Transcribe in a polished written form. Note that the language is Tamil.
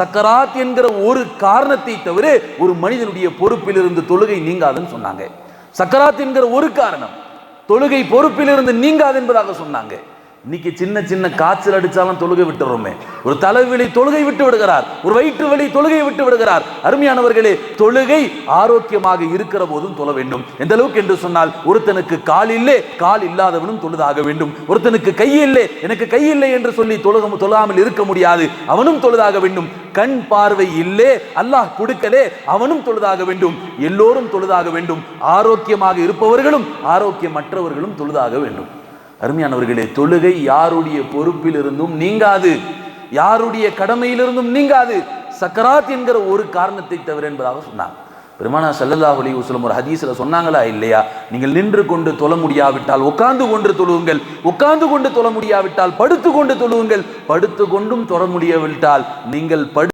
சக்கராத் என்கிற ஒரு காரணத்தை தவிர ஒரு மனிதனுடைய பொறுப்பிலிருந்து தொழுகை நீங்காதுன்னு சொன்னாங்க. சக்கராத் என்கிற ஒரு காரணம் தொழுகை பொறுப்பிலிருந்து நீங்காது என்பதாக சொன்னாங்க. இன்னைக்கு சின்ன சின்ன காய்ச்சல் அடிச்சாலும் தொழுகை விட்டுறோமே. ஒரு தலைவலி தொழுகை விட்டு விடுகிறார், ஒரு வயிற்று வலி தொழுகை விட்டு விடுகிறார். அருமையானவர்களே, தொழுகை ஆரோக்கியமாக இருக்கிற போதும் தொழ வேண்டும். எந்த அளவுக்கு என்று சொன்னால், ஒருத்தனுக்கு கால் இல்லை, கால் இல்லாதவனும் தொழுதாக வேண்டும். ஒருத்தனுக்கு கை இல்லை, எனக்கு கை இல்லை என்று சொல்லி தொழாமல் இருக்க முடியாது, அவனும் தொழுதாக வேண்டும். கண் பார்வை இல்லை, அல்லாஹ் கொடுக்கலே, அவனும் தொழுதாக வேண்டும். எல்லோரும் தொழுதாக வேண்டும். ஆரோக்கியமாக இருப்பவர்களும் ஆரோக்கியமற்றவர்களும் தொழுதாக வேண்டும். அருமையானவர்களே, தொழுகை யாருடைய பொறுப்பில் இருந்தும் நீங்காது, யாருடைய கடமையிலிருந்தும் நீங்காது, சக்கராத் என்கிற ஒரு காரணத்தை தவிர என்பதாக சொன்னாங்க. பெருமானார் ஸல்லல்லாஹு அலைஹி வஸல்லம் ஒரு ஹதீஸ்ல சொன்னாங்களா இல்லையா, நீங்கள் நின்று கொண்டு தொழ முடியாவிட்டால் உட்கார்ந்து கொண்டு தொழுவுங்கள், உட்கார்ந்து கொண்டு தொழ முடியாவிட்டால் படுத்து கொண்டு தொழுவுங்கள், படுத்து கொண்டும் தொழ முடியாவிட்டால் நீங்கள்